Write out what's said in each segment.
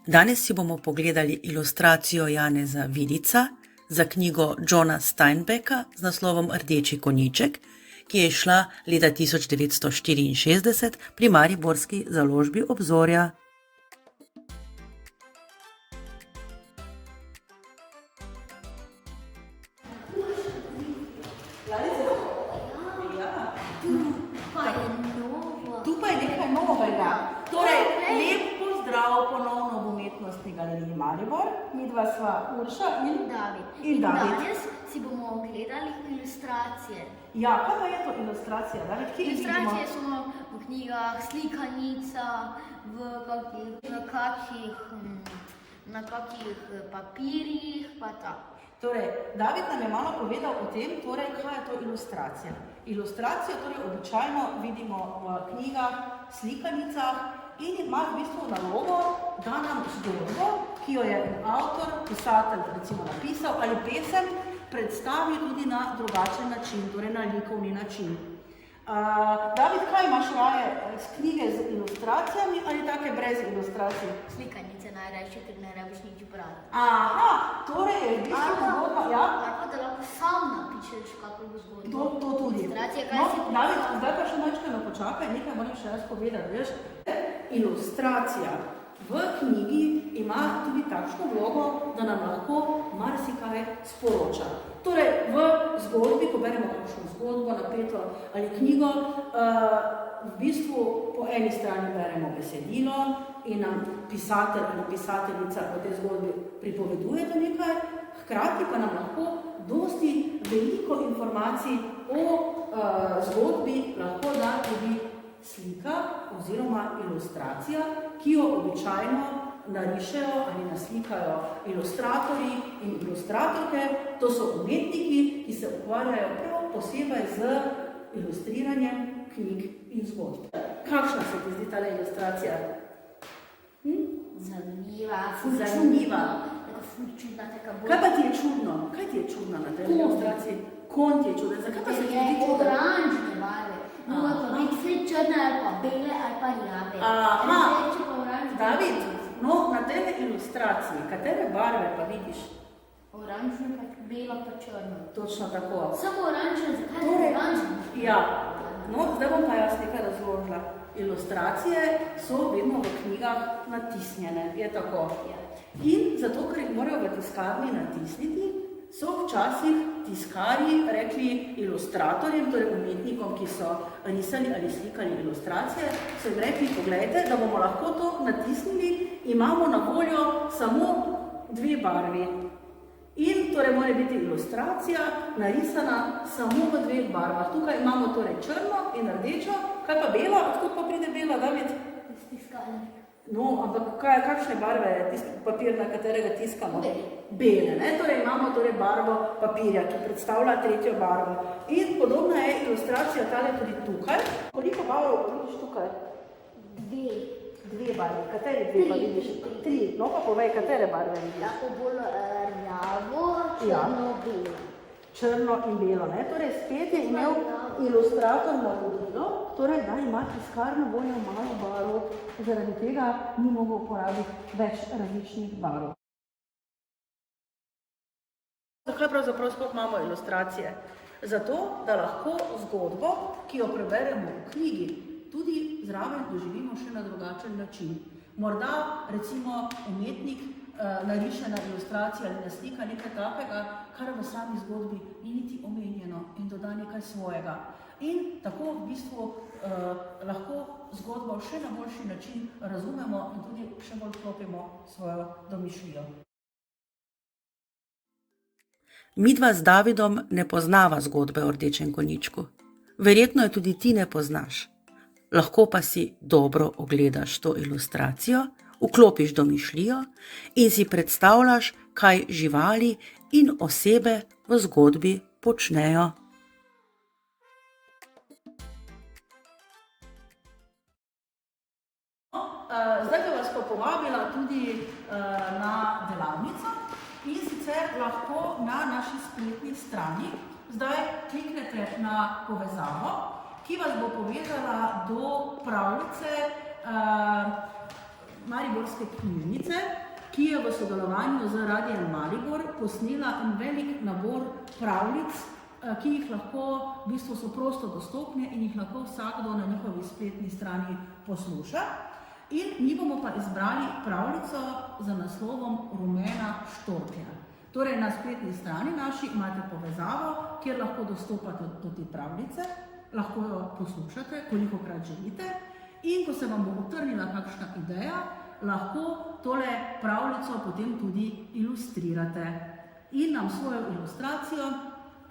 Danes si bomo pogledali ilustracijo Janeza Vidica za knjigo Johna Steinbecka z naslovom Rdeči konjiček, ki je izšla leta 1964 pri mariborski založbi Obzorja. Tukaj je nekaj novega. Torej, lep pozdrav ponovno v Umetnostni galeriji Maribor. Midva sva Urša in David. In danes si bomo ogledali ilustracije. Ja, kaj pa je to ilustracija, David? Ilustracije so v knjigah, slikanica, na kakih papirjih, pa tako. Torej, David nam je malo povedal o tem, torej, kaj je to ilustracija. Ilustracijo torej običajno vidimo v knjigah, slikanicah in ima v bistvu nalogo, da nam zgodbo, ki jo je avtor, pisatelj recimo napisal ali pesem, predstavi tudi na drugačen način, torej na likovni način. David, kaj imaš raje, knjige z ilustracijami ali take brez ilustracij? Slikanice najrajše, ker ne rabiš nič brati. Aha, torej je v bistvu zgodba, ja? Tako da lahko sam napišeš kako zgodbo. To tudi. Ilustracije, kaj si pisal? David, zdaj pa še majčkeno počakaj, nekaj moram še jaz povedati, veš? Ilustracija v knjigi ima tudi takšno vlogo, da nam lahko marsikaj sporoča. Torej, v zgodbi, ko beremo kakšno zgodbo, napeto ali knjigo, v bistvu po eni strani beremo besedilo in nam pisatelj ali pisateljica o tej zgodbi pripoveduje nekaj, hkrati pa nam lahko dosti veliko informacij o zgodbi lahko da tudi slika oziroma ilustracija, ki jo običajno narišejo ali naslikajo ilustratorji in ilustratorke. To so umetniki, ki se ukvarjajo prav posebej z ilustriranjem knjig in zgodb. Kakšna se ti zdi tale ilustracija? Zanimiva. Kaj pa ti je čudno? Kaj ti je čudno na tej ilustraciji? Konj ti je čudno. Zakaj pa se ti zdi čudno? Oranžne barve. Morajo pa biti vse črne ali pa bele ali pa rjave. David, no, na tej ilustraciji, katere barve pa vidiš? Oranžne, pa bela, pa črna. Točno tako. Samo oranžne, zakaj je oranžne? Ja, no, zdaj bom pa jaz nekaj razložila. Ilustracije so vedno v knjigah natisnjene, je tako. In zato, ker jih morajo v tiskarni natisniti, so včasih tiskarji rekli ilustratorjem, torej umetnikom, ki so risali ali slikali ilustracije, so jim rekli, poglejte, da bomo lahko to natisnili, imamo na voljo samo dve barvi. In torej mora biti ilustracija narisana samo v dveh barvah. Tukaj imamo torej črno in rdečo. Kaj pa bela? Odkud pa pride bela, David? Iz tiskalnika. No, ampak kakšne barve je tisti papir, na katerega tiskamo? Bele, ne? Torej imamo torej barvo papirja, ki predstavlja tretjo barvo. In podobna je ilustracija tale tudi tukaj. Koliko barv vidiš tukaj? Dve barve. Kateri dve pa vidiš? Tri. No pa povej, katere barve vidiš? Tako bolj rjavo, črno, belo. Črno in belo, ne? Torej spet je imel ilustrator navodilo, torej da ima tiskar na voljo malo barv, zaradi tega ni mogel uporabiti več različnih barv. Zakaj pravzaprav sploh imamo ilustracije? Zato, da lahko zgodbo, ki jo preberemo v knjigi, tudi zraven doživimo še na drugačen način. Morda, recimo, umetnik nariše na ilustraciji ali naslika nekaj takega, kar v sami zgodbi ni niti omenjeno in doda nekaj svojega. In tako v bistvu lahko zgodbo še na boljši način razumemo in tudi še bolj vklopimo svojo domišljijo. Midva z Davidom ne poznava zgodbe o rdečem konjičku. Verjetno jo tudi ti ne poznaš. Lahko pa si dobro ogledaš to ilustracijo, vklopiš domišljijo in si predstavljaš, kaj živali in osebe v zgodbi počnejo. Zdaj bi vas pa povabila tudi na delavnico in sicer lahko na naši spletni strani zdaj kliknete na povezavo, ki vas bo povezala do pravljice Mariborske knjižnice, ki je v sodelovanju z Radiem Maribor posnela en velik nabor pravljic, ki jih lahko, v bistvu so prosto dostopne in jih lahko vsakdo na njihovi spletni strani posluša. In mi bomo pa izbrali pravljico z naslovom Rumena štorklja. Torej na spletni strani naši imate povezavo, kjer lahko dostopate do te pravljice, lahko jo poslušate, kolikokrat želite, in ko se vam bo utrnila kakšna ideja, lahko tole pravljico potem tudi ilustrirate. In nam svojo ilustracijo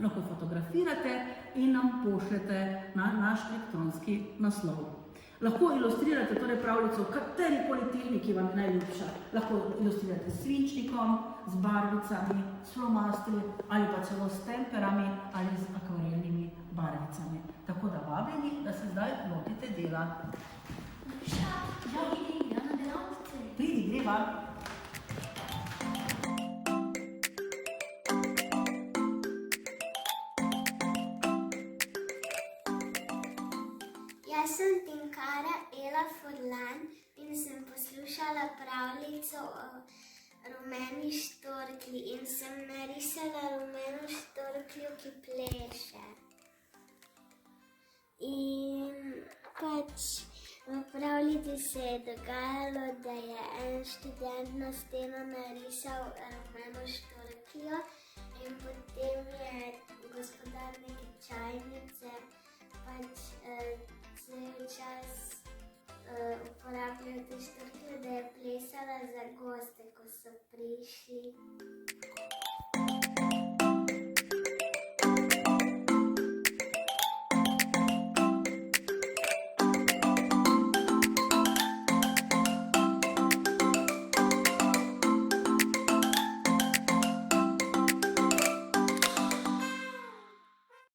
lahko fotografirate in nam pošljete na naš elektronski naslov. Lahko ilustrirate torej pravljico v katerikoli tehniki vam je najljubša. Lahko ilustrirate s svinčnikom, z barvicami, s flomastri ali pa celo s temperami ali z akvarelnimi barvicami. Tako da vabljeni, da se zdaj lotite dela. Pridi, greva. Jaz sem Tinkara Ela Furlan in sem poslušala pravljico o rumeni štorklji in sem narisala rumeno štorkljo, ki pleše. In pač v pravljici se je dogajalo, da je en študent na steno narisal rumeno štorkljo in potem je gospodar neke čajnice pač cel čas uporabljal te štorklje, da je plesala za goste, ko so prišli.